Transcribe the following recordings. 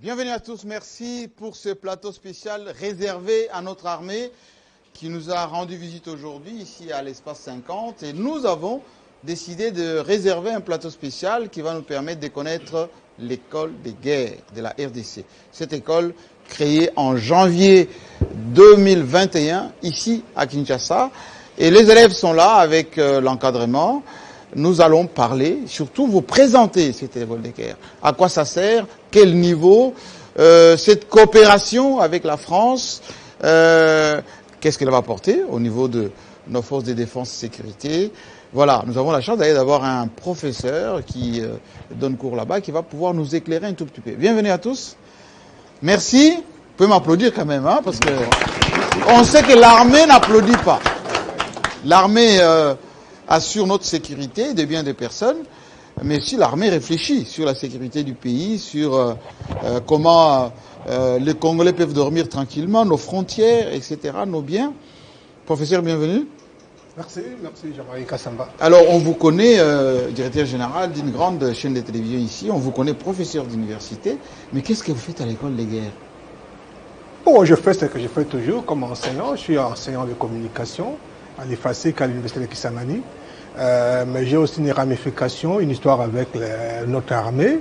Bienvenue à tous, merci pour ce plateau spécial réservé à notre armée qui nous a rendu visite aujourd'hui ici à l'espace 50 et nous avons décidé de réserver un plateau spécial qui va nous permettre de connaître l'école des guerres de la RDC. Cette école créée en janvier 2021 ici à Kinshasa et les élèves sont là avec l'encadrement. Nous allons parler, surtout vous présenter cette école de guerre. À quoi ça sert? Quel niveau? Cette coopération avec la France, qu'est-ce qu'elle va apporter au niveau de nos forces de défense et sécurité? Voilà, nous avons la chance d'avoir un professeur qui donne cours là-bas, qui va pouvoir nous éclairer un tout petit peu. Bienvenue à tous. Merci. Vous pouvez m'applaudir quand même, hein, parce que on sait que l'armée n'applaudit pas. L'armée assure notre sécurité des biens des personnes, mais aussi l'armée réfléchit sur la sécurité du pays, sur comment les Congolais peuvent dormir tranquillement, nos frontières, etc., nos biens. Professeur, bienvenue. Merci Jean-Marie Kassamba. Alors, on vous connaît directeur général d'une grande chaîne de télévision ici, on vous connaît professeur d'université, mais qu'est-ce que vous faites à l'école des guerres? Bon, je fais ce que je fais toujours comme enseignant. Je suis enseignant de communication à l'IFASIC, à l'université de Kisangani. Mais j'ai aussi une ramification, une histoire avec notre armée,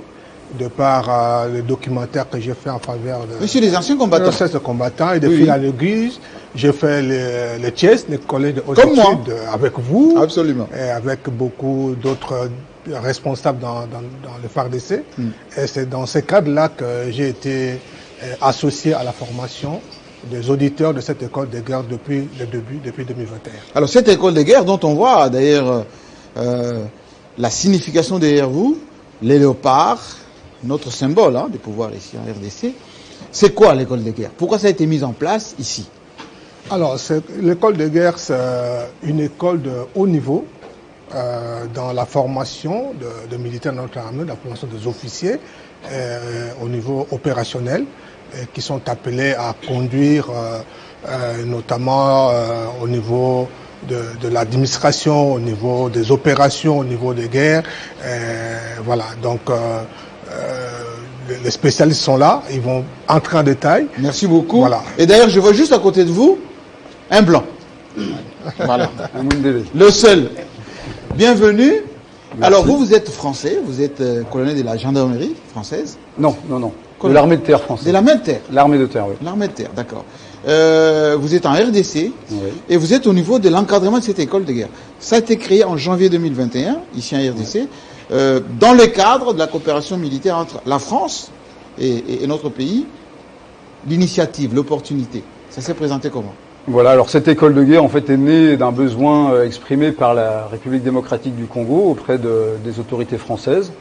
de par le documentaire que j'ai fait en faveur de... Monsieur, les anciens combattants. Les combattants, et de fil à l'aiguille, j'ai fait le TIES, les collèges de haute études, avec vous. Absolument. Et avec beaucoup d'autres responsables dans le FARDC. Et c'est dans ce cadre-là que j'ai été associé à la formation des auditeurs de cette école de guerre depuis le début, depuis 2021. Alors cette école de guerre dont on voit d'ailleurs la signification derrière vous, les léopards, notre symbole de pouvoir ici en RDC, c'est quoi l'école de guerre? Pourquoi ça a été mis en place ici? Alors l'école de guerre, c'est une école de haut niveau dans la formation de militaires de notre armée, la formation des officiers au niveau opérationnel, qui sont appelés à conduire notamment au niveau de l'administration, au niveau des opérations, au niveau des guerres. Voilà, donc les spécialistes sont là, ils vont entrer en détail. Merci beaucoup. Voilà. Et d'ailleurs, je vois juste à côté de vous un blanc. Voilà. Le seul. Bienvenue. Merci. Alors vous êtes français, vous êtes colonel de la gendarmerie française? Non. De l'armée de terre française. De l'armée de terre? L'armée de terre, oui. L'armée de terre, d'accord. Vous êtes en RDC, oui. Et vous êtes au niveau de l'encadrement de cette école de guerre. Ça a été créé en janvier 2021, ici en RDC, dans le cadre de la coopération militaire entre la France et notre pays. L'initiative, l'opportunité, ça s'est présenté comment? Voilà, alors cette école de guerre en fait est née d'un besoin exprimé par la République démocratique du Congo auprès des autorités françaises.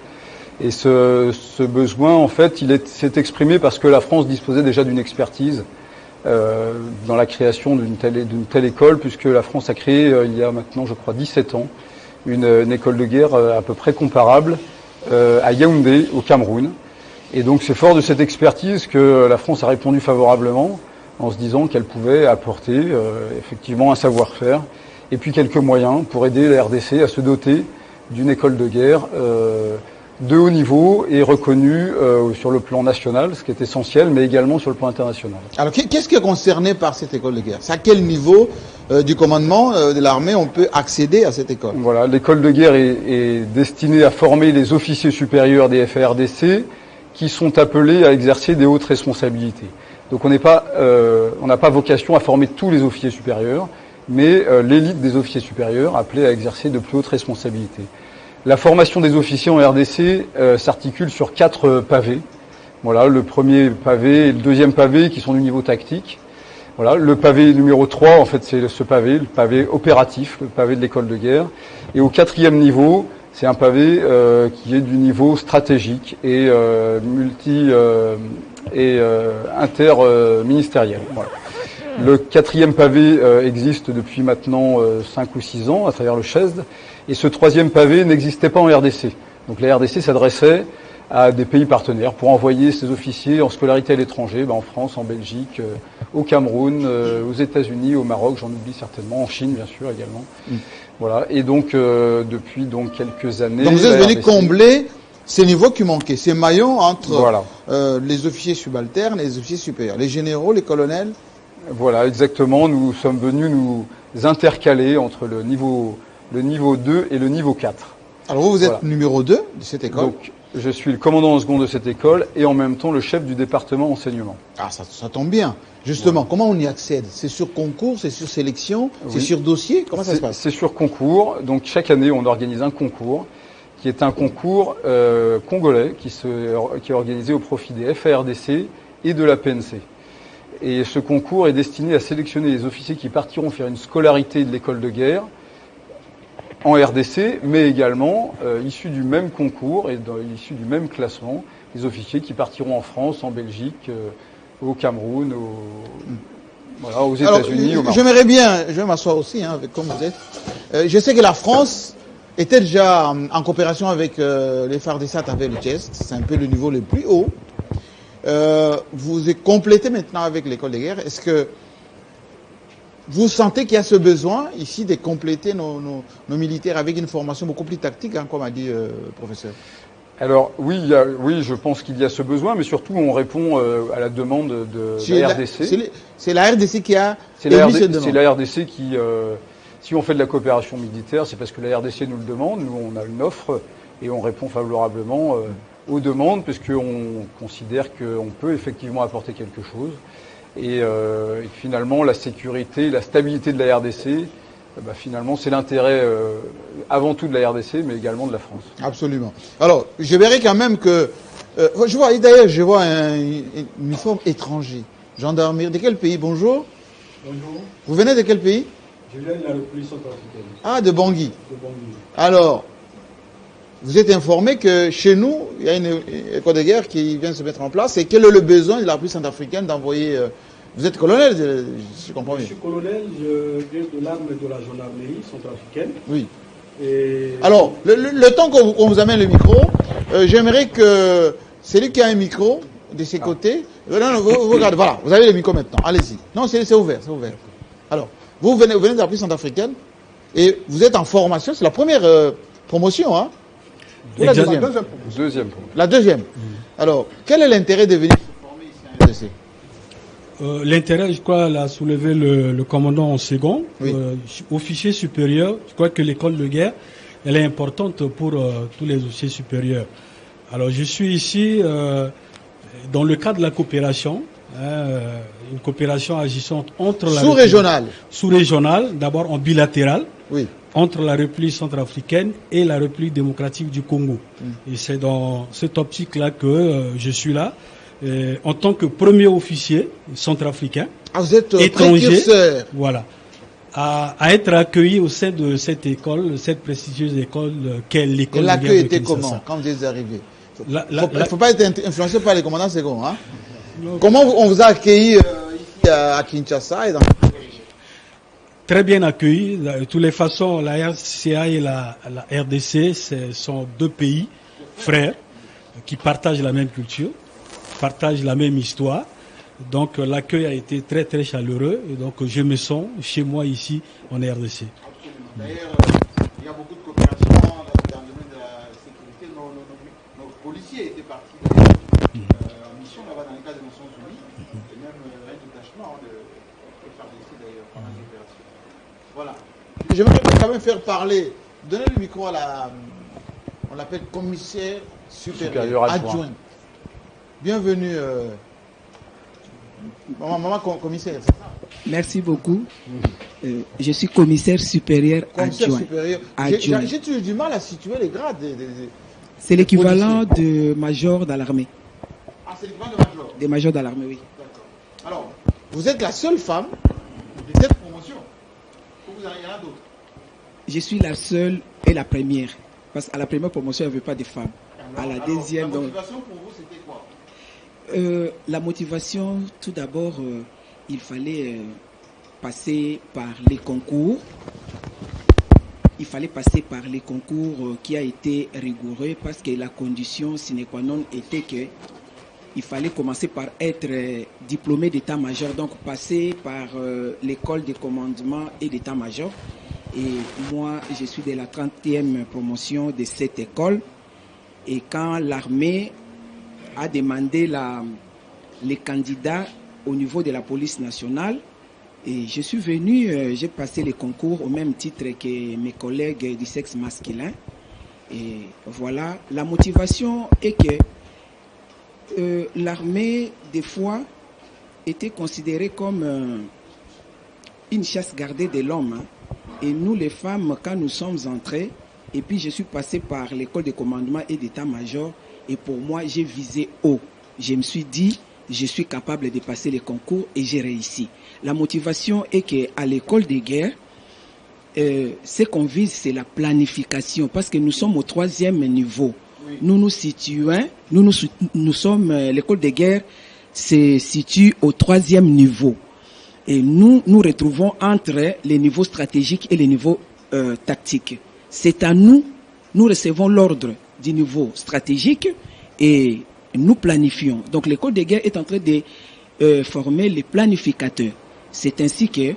Et ce besoin, en fait, s'est exprimé parce que la France disposait déjà d'une expertise dans la création d'une telle école, puisque la France a créé, il y a maintenant, je crois, 17 ans, une école de guerre à peu près comparable à Yaoundé, au Cameroun. Et donc c'est fort de cette expertise que la France a répondu favorablement, en se disant qu'elle pouvait apporter effectivement un savoir-faire et puis quelques moyens pour aider la RDC à se doter d'une école de guerre de haut niveau et reconnue sur le plan national, ce qui est essentiel, mais également sur le plan international. Alors qu'est-ce qui est concerné par cette école de guerre? C'est à quel niveau du commandement de l'armée on peut accéder à cette école? Voilà, l'école de guerre est destinée à former les officiers supérieurs des FARDC qui sont appelés à exercer des hautes responsabilités. Donc on n'a pas vocation à former tous les officiers supérieurs, mais l'élite des officiers supérieurs appelés à exercer de plus hautes responsabilités. La formation des officiers en RDC s'articule sur 4 pavés. Voilà, le premier pavé et le deuxième pavé qui sont du niveau tactique. Voilà, le pavé numéro 3, en fait, c'est ce pavé, le pavé opératif, le pavé de l'école de guerre. Et au 4e niveau, c'est un pavé qui est du niveau stratégique et interministériel. Voilà. Le 4e pavé existe depuis maintenant 5 ou 6 ans à travers le CHESD. Et ce 3e pavé n'existait pas en RDC. Donc la RDC s'adressait à des pays partenaires pour envoyer ses officiers en scolarité à l'étranger, en France, en Belgique, au Cameroun, aux États-Unis, au Maroc, j'en oublie certainement, en Chine bien sûr également. Voilà. Et donc depuis quelques années. Donc vous êtes venu combler ces niveaux qui manquaient, ces maillons entre Voilà. Les officiers subalternes et les officiers supérieurs, les généraux, les colonels. Voilà, exactement. Nous sommes venus nous intercaler entre le niveau 2 et le niveau 4. Alors vous êtes Voilà. numéro 2 de cette école. Donc, je suis le commandant en second de cette école et en même temps le chef du département enseignement. Ah, ça tombe bien. Justement, comment on y accède? C'est sur concours, c'est sur sélection, c'est Oui. sur dossier? Comment ça se passe? C'est sur concours. Donc, chaque année, on organise un concours qui est un concours congolais qui est organisé au profit des FARDC et de la PNC. Et ce concours est destiné à sélectionner les officiers qui partiront faire une scolarité de l'école de guerre en RDC, mais également issus du même concours et issus du même classement, les officiers qui partiront en France, en Belgique, au Cameroun, aux États-Unis, au Maroc. J'aimerais bien, je vais m'asseoir aussi, hein, comme vous êtes. Je sais que la France était déjà en coopération avec les FARDC à travers le test, c'est un peu le niveau le plus haut. Vous êtes complété maintenant avec l'école de guerre. Est-ce que vous sentez qu'il y a ce besoin ici de compléter nos militaires avec une formation beaucoup plus tactique, hein, comme a dit le professeur? Alors oui, je pense qu'il y a ce besoin, mais surtout on répond à la demande de la RDC. C'est la RDC qui a C'est émis cette demande. C'est la RDC qui, si on fait de la coopération militaire, c'est parce que la RDC nous le demande. Nous, on a une offre et on répond favorablement aux demandes, parce qu'on considère qu'on peut effectivement apporter quelque chose. Et finalement, la sécurité, la stabilité de la RDC, finalement, c'est l'intérêt avant tout de la RDC, mais également de la France. Absolument. Alors, je verrai quand même que... je vois un uniforme étranger. Gendarmerie. De quel pays? Bonjour. Bonjour. Vous venez de quel pays? Je viens de la République centrafricaine. Ah, de Bangui. De Bangui. Alors, vous êtes informé que chez nous, il y a une école de guerre qui vient de se mettre en place. Et quel est le besoin de la République centrafricaine d'envoyer... Vous êtes colonel, je comprends bien. Je suis colonel, je viens de l'arme de la gendarmerie centrafricaine. Oui. Et Alors, le temps qu'on vous amène le micro, j'aimerais que celui qui a un micro de ses côtés... Non, vous regardez, voilà, vous avez le micro maintenant, allez-y. Non, c'est ouvert, c'est ouvert. Alors, vous venez de la République centrafricaine et vous êtes en formation, c'est la première promotion, hein? Ou la deuxième? Deuxième. La deuxième. Alors, quel est l'intérêt de venir se former ici à RDC? l'intérêt, je crois, l'a soulevé le commandant en second, Oui. Officier supérieur. Je crois que l'école de guerre, elle est importante pour tous les officiers supérieurs. Alors, je suis ici dans le cadre de la coopération, une coopération agissante entre la Sous-régionale. Sous-régionale, d'abord en bilatéral, Oui. entre la République centrafricaine et la République démocratique du Congo. Et c'est dans cette optique-là que je suis là, en tant que premier officier centrafricain, Ah, vous êtes étranger, précurseur. voilà, à être accueilli au sein de cette école, cette prestigieuse école qu'est Et l'école de l'accueil guerre de était Kinshasa. comment quand vous êtes arrivé? Il La- ne faut pas être influencé par les commandants seconds. Hein? Comment on vous a accueilli ici à Kinshasa et dans... Très bien accueilli. De toutes les façons, la RCA et la RDC, ce sont deux pays frères qui partagent la même culture, partagent la même histoire. Donc l'accueil a été très très chaleureux et donc je me sens chez moi ici en RDC. D'ailleurs, il y a beaucoup de coopération dans le domaine de la sécurité. Nos policiers étaient partis en mission là-bas dans les cas des Nations Unies, et même un détachement de FARDC d'ailleurs pendant les opérations. Voilà. J'aimerais quand même faire parler, donner le micro à on l'appelle commissaire supérieur adjoint. Bienvenue, maman commissaire, c'est ça? Merci beaucoup. Je suis commissaire supérieur Commissaire adjoint. supérieur. Adjoint. J'ai toujours du mal à situer les grades. C'est l'équivalent de major dans l'armée. Ah, c'est l'équivalent de major. Des majors dans l'armée, oui. D'accord. Alors, vous êtes la seule femme de cette promotion. Ou il y en a d'autres? Je suis la seule et la première. Parce qu'à la première promotion, il n'y avait pas de femmes. À la deuxième, la donc. motivation pour vous, c'était quoi? La motivation, tout d'abord, il fallait passer par les concours. Il fallait passer par les concours qui a été rigoureux parce que la condition sine qua non était que il fallait commencer par être diplômé d'état-major, donc passer par l'école de commandement et d'état-major. Et moi, je suis de la 30e promotion de cette école. Et quand l'armée a demandé les candidats au niveau de la police nationale, et je suis venu, j'ai passé les concours au même titre que mes collègues du sexe masculin. Et voilà, la motivation est que l'armée, des fois, était considérée comme une chasse gardée de l'homme. Et nous, les femmes, quand nous sommes entrées, et puis je suis passé par l'école de commandement et d'état-major, et pour moi, j'ai visé haut. Je me suis dit, je suis capable de passer les concours et j'ai réussi. La motivation est qu'à l'école de guerre, ce qu'on vise, c'est la planification, parce que nous sommes au 3e niveau. Oui. Nous nous situons, nous sommes, l'école de guerre se situe au 3e niveau. Et nous retrouvons entre les niveaux stratégiques et les niveaux tactiques. C'est à nous recevons l'ordre du niveau stratégique et nous planifions. Donc l'école de guerre est en train de former les planificateurs. C'est ainsi que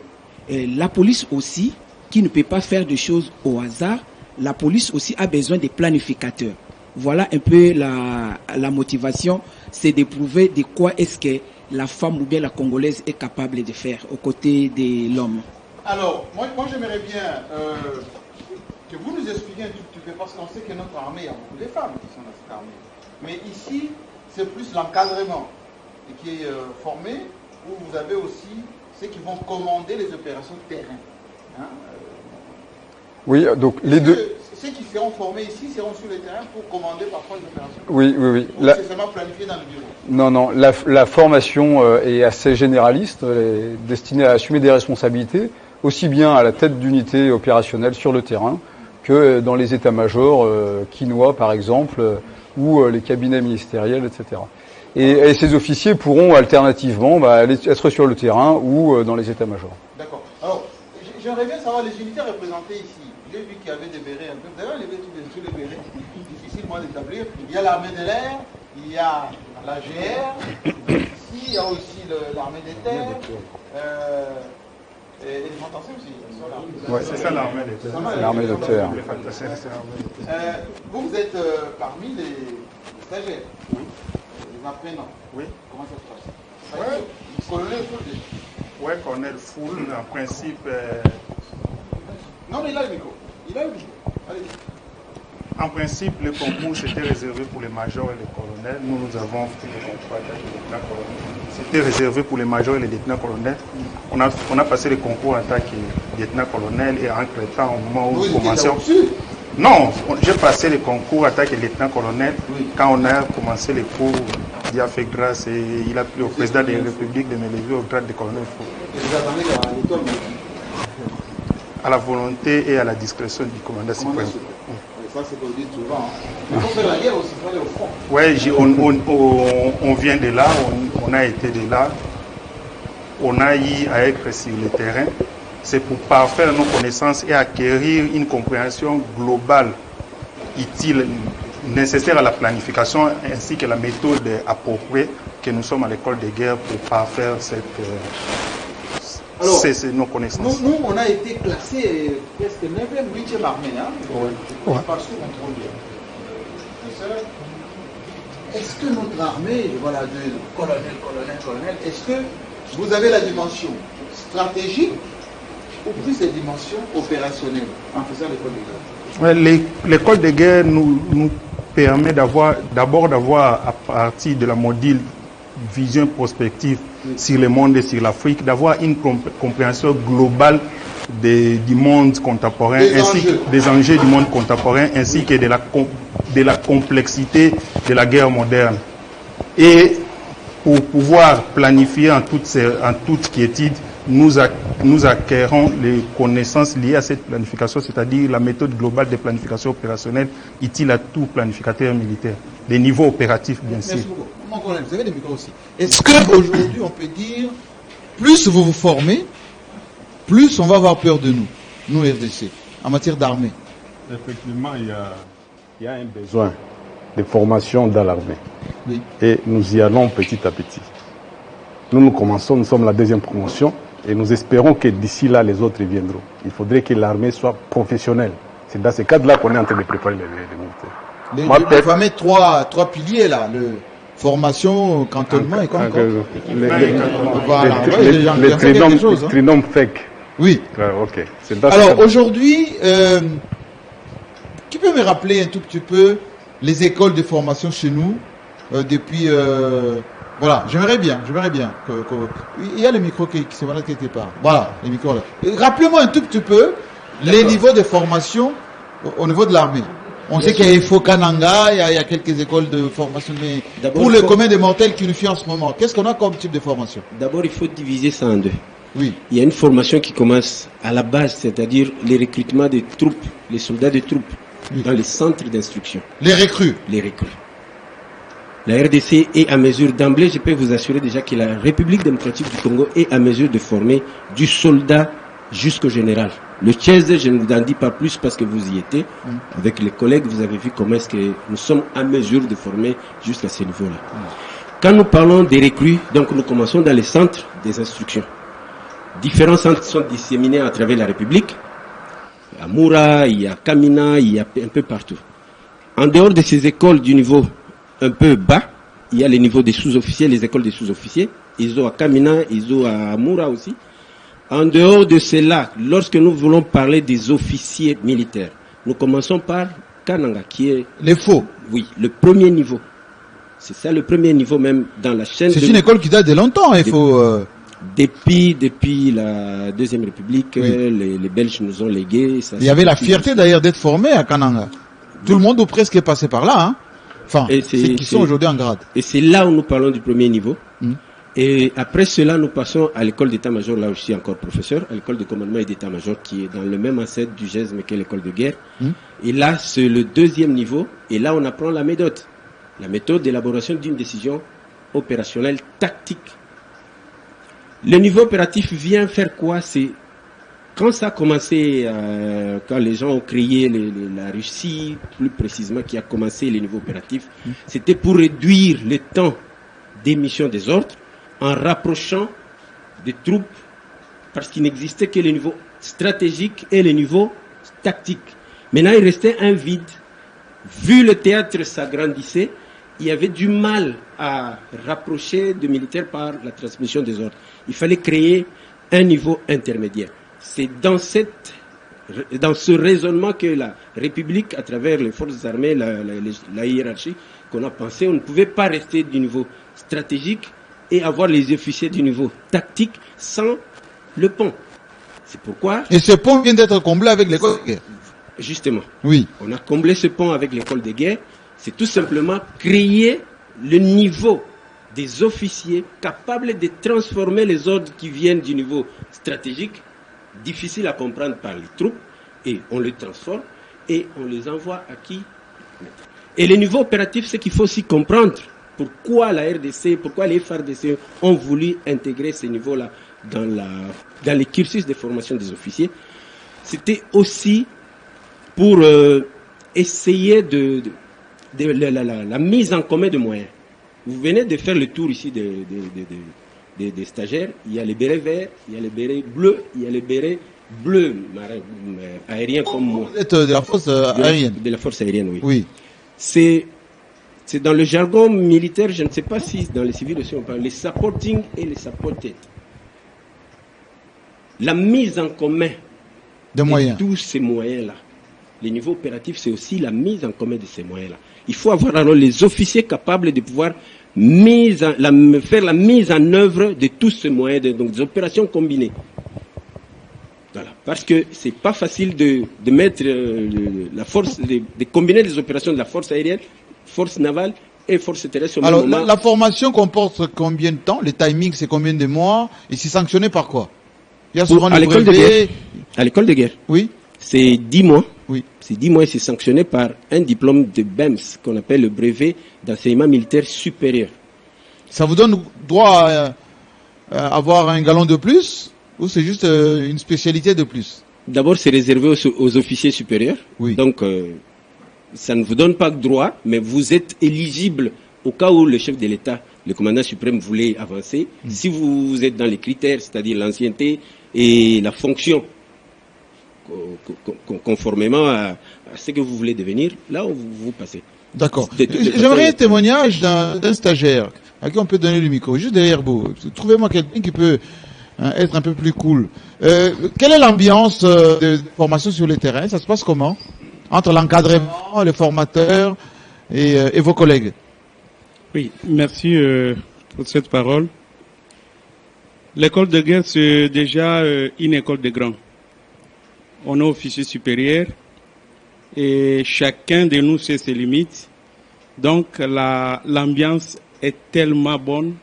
la police aussi, qui ne peut pas faire des choses au hasard, la police aussi a besoin de planificateurs. Voilà un peu la motivation, c'est de prouver de quoi est-ce que la femme ou bien la Congolaise est capable de faire aux côtés de l'homme. Alors, moi j'aimerais bien que vous nous expliquiez un tout petit peu, parce qu'on sait que notre armée, il y a beaucoup de femmes qui sont dans cette armée. Mais ici, c'est plus l'encadrement qui est formé, où vous avez aussi ceux qui vont commander les opérations de terrain. Hein, oui, donc les deux. Ceux qui seront formés ici seront sur le terrain pour commander parfois les opérations. Oui. Ou c'est seulement planifié dans le bureau. Non. La formation est assez généraliste, est destinée à assumer des responsabilités, aussi bien à la tête d'unité opérationnelle sur le terrain que dans les états-majors quinois, par exemple, ou les cabinets ministériels, etc. Et ces officiers pourront alternativement être sur le terrain ou dans les états-majors. D'accord. Alors, j'aimerais bien savoir les unités représentées ici. J'ai vu qu'il y avait des bérets un peu. D'ailleurs, il y avait tous les bérets. Difficilement d'établir. Il y a l'armée de l'air, il y a la GR, ici, il y a aussi l'armée des terres. Et les fantassins aussi. Ouais, c'est ça l'armée des terres. C'est l'armée des terres. Vous êtes parmi les stagiaires. Oui. Les apprenants. Oui. Comment ça se passe? Ouais. Colonel Foul. Oui, colonel Foul, en principe. Non, mais il a le micro. Allez. En principe, le concours c'était réservé pour les majors et les colonels. Nous avons fait le concours avec les lieutenants-colonels. C'était réservé pour les majors et les lieutenants-colonels. On a passé le concours en tant que lieutenant-colonel et entre-temps, au moment où nous commencions. Non, j'ai passé le concours en tant que lieutenant-colonel. Oui. Quand on a commencé les cours, Dieu a fait grâce et il a pris au président de la République de me lever au grade de colonel. Et vous attendez à l'école? À la volonté et à la discrétion du commandant suprême. Ça, c'est ce qu'on dit souvent. Il faut faire la guerre aussi, il faut aller au front. Oui, on vient de là, on a été de là. On a eu à être sur le terrain. C'est pour parfaire nos connaissances et acquérir une compréhension globale, utile, nécessaire à la planification ainsi que la méthode appropriée que nous sommes à l'école de guerre pour parfaire cette... Alors, c'est nos connaissances. Nous, on a été classés presque 9e, 8e armée. Hein, oui. Par sous contrôle. Est-ce que notre armée, voilà, de colonel, est-ce que vous avez la dimension stratégique ou plus la dimension opérationnelle en faisant l'école de guerre? L'école de guerre nous permet d'abord d'avoir, à partir de la module vision prospective sur le monde et sur l'Afrique, d'avoir une compréhension globale du monde contemporain, des enjeux du monde contemporain, ainsi que de la complexité de la guerre moderne. Et pour pouvoir planifier en toute quiétude, nous acquérons les connaissances liées à cette planification, c'est-à-dire la méthode globale de planification opérationnelle utile à tout planificateur militaire, des niveaux opératifs bien sûr. Merci beaucoup. Mon colonel, vous avez des micros aussi. Est-ce qu'aujourd'hui on peut dire, plus vous vous formez, plus on va avoir peur de nous RDC, en matière d'armée? Effectivement, il y a un besoin de formation dans l'armée. Oui. Et nous y allons petit à petit. Nous commençons, nous sommes la 2e promotion et nous espérons que d'ici là, les autres viendront. Il faudrait que l'armée soit professionnelle. C'est dans ce cadre-là qu'on est en train de préparer les militaires. Les fameux trois piliers là, le formation, cantonnement et quoi encore. Le trinôme FEC. Oui. Ok. Alors aujourd'hui, qui peut me rappeler un tout petit peu les écoles de formation chez nous depuis... voilà, j'aimerais bien. Il y a le micro qui se malade quelque part. Voilà, les micros là. Rappelez-moi un tout petit peu les niveaux de formation au niveau de l'armée. On sait qu'il y a IFO Kananga, il y a quelques écoles de formation, mais pour le commun des mortels qui nous suit en ce moment, qu'est-ce qu'on a comme type de formation? D'abord, il faut diviser ça en deux. Oui. Il y a une formation qui commence à la base, c'est-à-dire les recrutements des troupes, les soldats de troupes, dans les centres d'instruction. Les recrues. Les recrues. La RDC est à mesure d'emblée, je peux vous assurer déjà que la République démocratique du Congo est à mesure de former du soldat jusqu'au général. Le Tchèze, je ne vous en dis pas plus parce que vous y étiez. Avec les collègues, vous avez vu comment est-ce que nous sommes à mesure de former jusqu'à ce niveau-là. Quand nous parlons des recrues, donc nous commençons dans les centres des instructions. Différents centres sont disséminés à travers la République. À Moura, il y a Kamina, il y a un peu partout. En dehors de ces écoles du niveau un peu bas, il y a les niveaux des sous-officiers, les écoles des sous-officiers. Ils ont à Kamina, ils ont à Moura aussi. En dehors de cela, lorsque nous voulons parler des officiers militaires, nous commençons par Kananga, qui est... Les faux. Oui, le premier niveau. C'est ça le premier niveau même dans la chaîne. C'est une école qui date de longtemps, il faut... Depuis la Deuxième République, oui. les Belges nous ont légué. Ça, il y avait la fierté d'ailleurs d'être formé à Kananga. Tout le monde ou presque est passé par là. Hein. Enfin, ceux qui sont aujourd'hui en grade. Et c'est là où nous parlons du premier niveau. Et après cela, nous passons à l'école d'état-major, là où je suis encore professeur, à l'école de commandement et d'état-major qui est dans le même ancêtre du GESM qu'est l'école de guerre. Et là, c'est le deuxième niveau. Et là, on apprend la méthode d'élaboration d'une décision opérationnelle tactique. Le niveau opératif vient faire quoi? C'est quand ça a commencé, quand les gens ont créé la Russie, plus précisément, qui a commencé les niveaux opératifs, c'était pour réduire le temps d'émission des ordres en rapprochant des troupes, parce qu'il n'existait que le niveau stratégique et le niveau tactique. Maintenant, il restait un vide. Vu le théâtre s'agrandissait, il y avait du mal à rapprocher des militaires par la transmission des ordres. Il fallait créer un niveau intermédiaire. C'est dans ce raisonnement que la République, à travers les forces armées, la hiérarchie, qu'on a pensé, on ne pouvait pas rester du niveau stratégique et avoir les officiers du niveau tactique sans le pont. C'est pourquoi... Et ce pont vient d'être comblé avec l'école de guerre. Justement. Oui. On a comblé ce pont avec l'école de guerre. C'est tout simplement créer le niveau des officiers capables de transformer les ordres qui viennent du niveau stratégique, difficile à comprendre par les troupes, et on les transforme et on les envoie à qui? Et le niveau opératif, c'est qu'il faut aussi comprendre pourquoi la RDC, pourquoi les FARDC ont voulu intégrer ces niveaux-là dans les cursus de formation des officiers. C'était aussi pour essayer la mise en commun de moyens. Vous venez de faire le tour ici des stagiaires. Il y a les bérets verts, il y a les bérets bleus, il y a les bérets bleus aériens comme moi. Vous êtes de la force aérienne. De la force aérienne, oui. Oui. C'est dans le jargon militaire, je ne sais pas si dans les civils aussi on parle, les supporting et les supported. La mise en commun de moyens. Tous ces moyens-là. Les niveaux opératifs, c'est aussi la mise en commun de ces moyens-là. Il faut avoir alors les officiers capables de pouvoir faire la mise en œuvre de tous ces moyens, donc des opérations combinées. Voilà. Parce que c'est pas facile de mettre la force, de combiner les opérations de la force aérienne, force navale et force terrestre au même moment. Alors, la formation comporte combien de temps? Le timing, c'est combien de mois? Et c'est sanctionné par quoi? Il y a souvent à l'école de guerre. À l'école de guerre. Oui. C'est 10 mois. Oui. C'est 10 mois et c'est sanctionné par un diplôme de BEMS, qu'on appelle le brevet d'enseignement militaire supérieur. Ça vous donne droit à avoir un galon de plus? Ou c'est juste une spécialité de plus? D'abord, c'est réservé aux officiers supérieurs. Oui. Donc, ça ne vous donne pas droit, mais vous êtes éligible au cas où le chef de l'État, le commandant suprême, voulait avancer. Si vous êtes dans les critères, c'est-à-dire l'ancienneté et la fonction, conformément à ce que vous voulez devenir, là, vous passez. D'accord. J'aimerais un témoignage d'un stagiaire à qui on peut donner le micro, juste derrière vous. Trouvez-moi quelqu'un qui peut être un peu plus cool. Quelle est l'ambiance de formation sur le terrain? Ça se passe comment? Entre l'encadrement, les formateurs et vos collègues. Oui, merci pour cette parole. L'école de guerre, c'est déjà une école de grands. On est officier supérieur et chacun de nous sait ses limites. Donc l'ambiance est tellement bonne,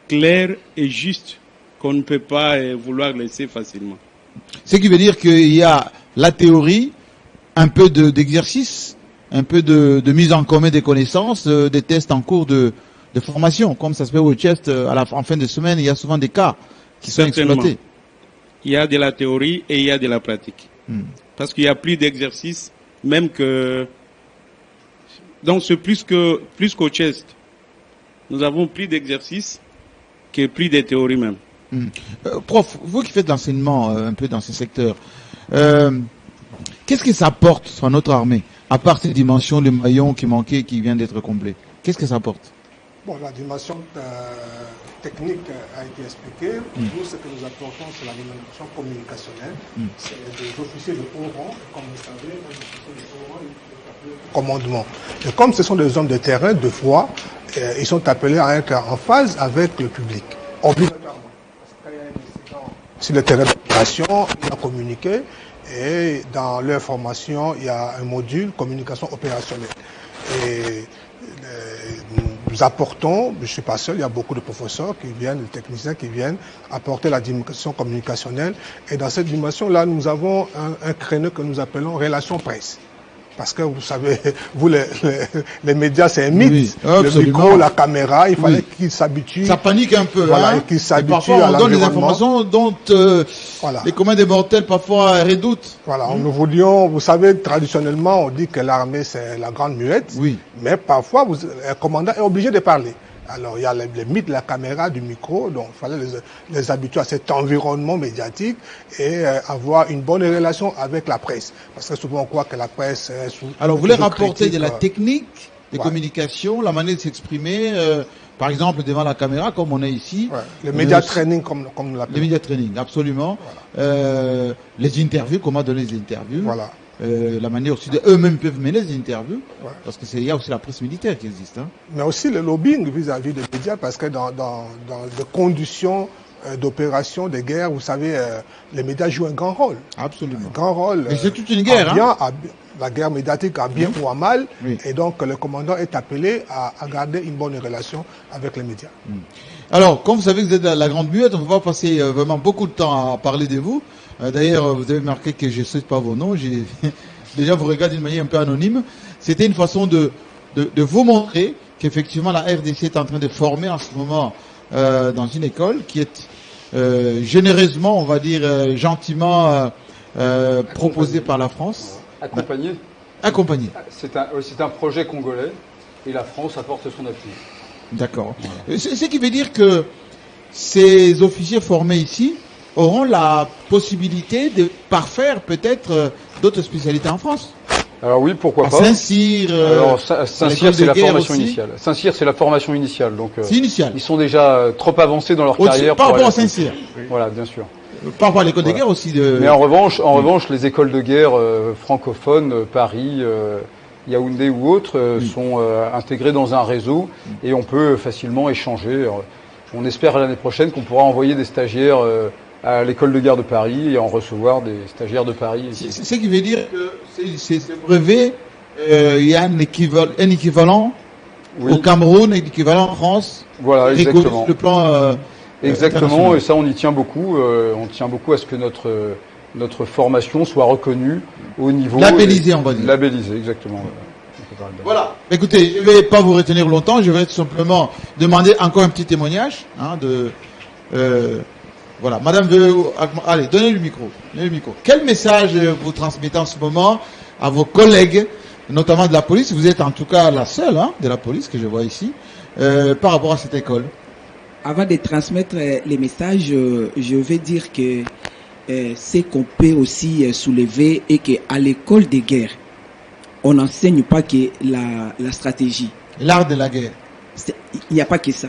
claire et juste qu'on ne peut pas vouloir laisser facilement. Ce qui veut dire qu'il y a la théorie, un peu d'exercice, un peu de mise en commun des connaissances, des tests en cours de formation, comme ça se fait au Chest en fin de semaine, il y a souvent des cas qui sont exploités. Il y a de la théorie et il y a de la pratique. Parce qu'il y a plus d'exercices, même que... Donc c'est plus qu'au Chest. Nous avons plus d'exercices que plus de théorie même. Prof, vous qui faites de l'enseignement un peu dans ce secteur, qu'est-ce que ça apporte à notre armée, à part cette dimension, le maillon qui manquait, qui vient d'être comblé? Qu'est-ce que ça apporte? Bon, la dimension technique a été expliquée. Nous, ce que nous apportons, c'est la dimension communicationnelle. C'est des officiers de haut rang. Comme vous savez, un officier de haut rang, il est appelé commandement. Et comme ce sont des hommes de terrain, deux fois, ils sont appelés à être en phase avec le public, obligatoirement. Parce qu'il y a un incident sur le terrain d'opération, il y a communiqué, et dans leur formation, il y a un module communication opérationnelle. Et nous apportons, je ne suis pas seul, il y a beaucoup de professeurs qui viennent, de techniciens qui viennent apporter la dimension communicationnelle. Et dans cette dimension-là, nous avons un créneau que nous appelons relation presse. Parce que vous savez, vous les médias, c'est un mythe. Oui, le micro, la caméra, il fallait qu'ils s'habituent. Ça panique un peu. Voilà, hein, qu'ils s'habituent parfois, on donne des informations dont les communs des mortels parfois redoutent. Voilà, nous voulions, vous savez, traditionnellement, on dit que l'armée, c'est la grande muette. Oui. Mais parfois, un commandant est obligé de parler. Alors, il y a les mythes de la caméra, du micro, donc il fallait les habituer à cet environnement médiatique et avoir une bonne relation avec la presse. Parce que souvent, on croit que la presse est sous... Alors, vous voulez rapporter de la technique de communication, la manière de s'exprimer, par exemple, devant la caméra, comme on est ici. Ouais. Le média training, comme nous l'appelons. Le média training, absolument. Voilà. Les interviews, comment donner des interviews. Voilà. La manière aussi eux-mêmes peuvent mener des interviews, parce que il y a aussi la presse militaire qui existe. Hein. Mais aussi le lobbying vis-à-vis des médias, parce que dans des conditions d'opération, de guerre, vous savez, les médias jouent un grand rôle. Absolument. Un grand rôle. Mais c'est toute une guerre. La guerre médiatique a bien ou à mal, et donc le commandant est appelé à garder une bonne relation avec les médias. Alors, comme vous savez que vous êtes la grande muette, on ne va pas passer vraiment beaucoup de temps à parler de vous. D'ailleurs, vous avez remarqué que je ne sais pas vos noms. Déjà, vous regardez d'une manière un peu anonyme. C'était une façon de vous montrer qu'effectivement la RDC est en train de former en ce moment dans une école qui est généreusement, on va dire gentiment proposée par la France. Accompagné. C'est un projet congolais et la France apporte son appui. D'accord. Voilà. Ce qui veut dire que ces officiers formés ici auront la possibilité de parfaire peut-être d'autres spécialités en France. Alors oui, pourquoi pas. Saint-Cyr. Alors Saint-Cyr, c'est la formation initiale. Saint-Cyr, c'est la formation initiale. Donc c'est initial. Ils sont déjà trop avancés dans leur carrière. Par rapport à Saint-Cyr. Voilà, bien sûr. Par rapport à l'école de guerre aussi. Mais en revanche, les écoles de guerre francophones, Paris, Yaoundé ou autres, sont intégrées dans un réseau et on peut facilement échanger. On espère l'année prochaine qu'on pourra envoyer des stagiaires à l'école de guerre de Paris et en recevoir des stagiaires de Paris. C'est ce qui veut dire que ces brevets, il y a un équivalent au Cameroun et l'équivalent en France. Voilà, exactement. Le plan, exactement, et ça on y tient beaucoup. On tient beaucoup à ce que notre formation soit reconnue au niveau... Labellisée, on va dire. Labellisée, exactement. Voilà. Écoutez, je ne vais pas vous retenir longtemps. Je vais tout simplement demander encore un petit témoignage voilà, madame veut... Allez, donnez le micro. Quel message vous transmettez en ce moment à vos collègues, notamment de la police? Vous êtes en tout cas la seule de la police que je vois ici, par rapport à cette école. Avant de transmettre les messages, je vais dire que c'est qu'on peut aussi soulever et qu'à l'école de guerre, on n'enseigne pas que la stratégie. L'art de la guerre. Il n'y a pas que ça.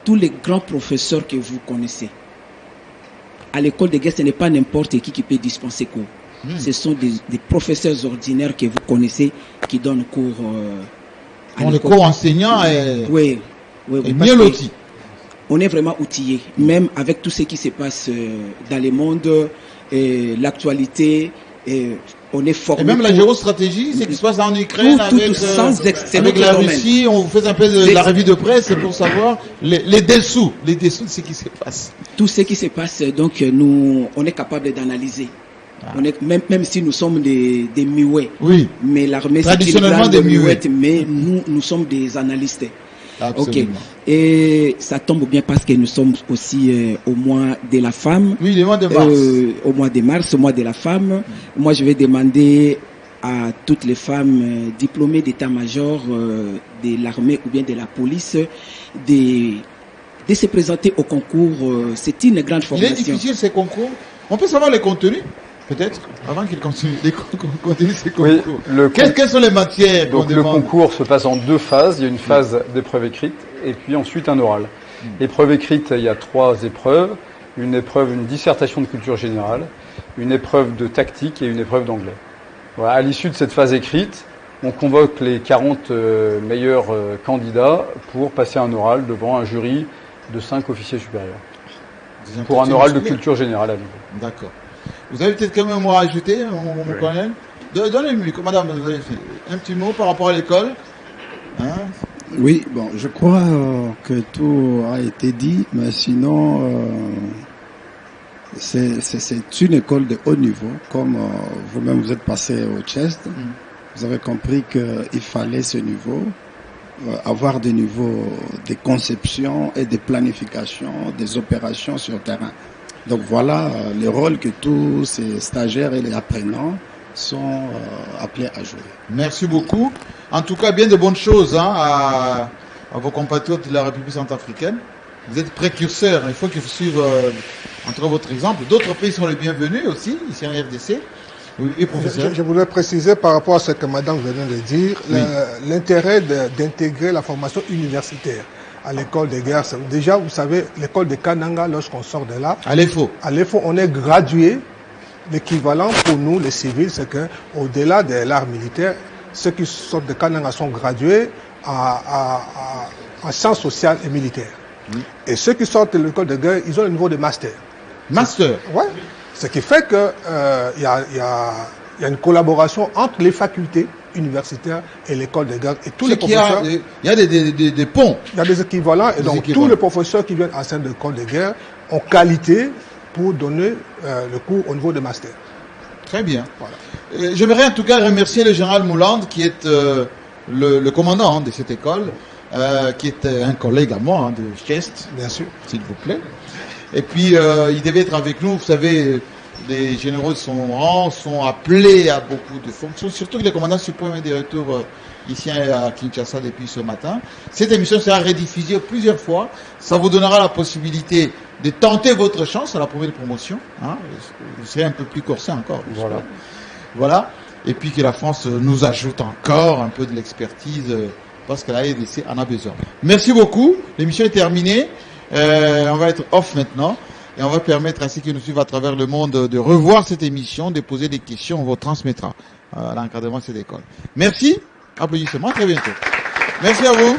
Tous les grands professeurs que vous connaissez, à l'école de guerre, ce n'est pas n'importe qui peut dispenser cours. Ce sont des professeurs ordinaires que vous connaissez qui donnent cours. Le cours enseignant est, oui, est mieux loti. On est vraiment outillés, même avec tout ce qui se passe dans le monde, l'actualité. On est formé. Et même la géostratégie, c'est ce qui se passe en Ukraine avec la Russie, on vous fait un peu de la revue de presse pour savoir les dessous de ce qui se passe. Tout ce qui se passe, donc nous, on est capable d'analyser. On est, même si nous sommes des muets, oui. Mais l'armée traditionnellement des muets, mais nous sommes des analystes. Absolument. Ok. Et ça tombe bien parce que nous sommes aussi au mois de la femme. Oui, le mois de mars. Au mois de mars, au mois de la femme. Moi, je vais demander à toutes les femmes diplômées d'état-major de l'armée ou bien de la police de se présenter au concours. C'est une grande formation. Il est difficile ces concours. On peut savoir les contenus, peut-être, avant qu'il continue ces concours. Oui, quelles sont les matières? Donc le concours se passe en 2 phases. Il y a une phase d'épreuve écrite et puis ensuite un oral. Épreuve écrite, il y a 3 épreuves. Une dissertation de culture générale, une épreuve de tactique et une épreuve d'anglais. Voilà, à l'issue de cette phase écrite, on convoque les 40 meilleurs candidats pour passer un oral devant un jury de 5 officiers supérieurs. Pour un oral de culture générale à nouveau. D'accord. Vous avez peut-être quand même un mot à ajouter, mon colonel? Donnez-moi, madame, vous avez fait un petit mot par rapport à l'école. Oui, bon, je crois que tout a été dit, mais sinon, c'est une école de haut niveau, comme vous-même vous êtes passé au Chest. Vous avez compris qu'il fallait ce niveau, avoir des niveaux de conception et de planification des opérations sur le terrain. Donc voilà le rôle que tous ces stagiaires et les apprenants sont appelés à jouer. Merci beaucoup. En tout cas, bien de bonnes choses à vos compatriotes de la République centrafricaine. Vous êtes précurseurs, il faut qu'ils suivent entre votre exemple. D'autres pays sont les bienvenus aussi, ici en RDC. Oui, professeur. Je voulais préciser par rapport à ce que madame venait de dire, l'intérêt d'intégrer la formation universitaire à l'école de guerre. Déjà, vous savez, l'école de Kananga, lorsqu'on sort de là, à l'EFO, on est gradué. L'équivalent pour nous, les civils, c'est que au-delà de l'art militaire, ceux qui sortent de Kananga sont gradués en sciences sociales et militaires. Et ceux qui sortent de l'école de guerre, ils ont le niveau de master. Master? Ouais. Ce qui fait que y a une collaboration entre les facultés universitaires et l'école de guerre. Et tous les professeurs. Il y a des ponts. Il y a des équivalents. Et donc tous les professeurs qui viennent enseigner de l'école de guerre ont qualité pour donner le cours au niveau de master. Très bien. Voilà. J'aimerais en tout cas remercier le général Mouland, qui est le commandant de cette école, qui est un collègue à moi de Chest, bien sûr, s'il vous plaît. Et puis, il devait être avec nous. Vous savez, les généraux de son rang sont appelés à beaucoup de fonctions, surtout que le commandant suprême est de retour ici à Kinshasa depuis ce matin. Cette émission sera rediffusée plusieurs fois. Ça vous donnera la possibilité de tenter votre chance à la première promotion. Vous serez un peu plus corsé encore. Voilà. Et puis que la France nous ajoute encore un peu de l'expertise parce que la RDC en a besoin. Merci beaucoup. L'émission est terminée. On va être off maintenant. Et on va permettre à ceux qui nous suivent à travers le monde de revoir cette émission, de poser des questions. On vous transmettra à l'encadrement de cette école. Merci. Applaudissements. À très bientôt. Merci à vous.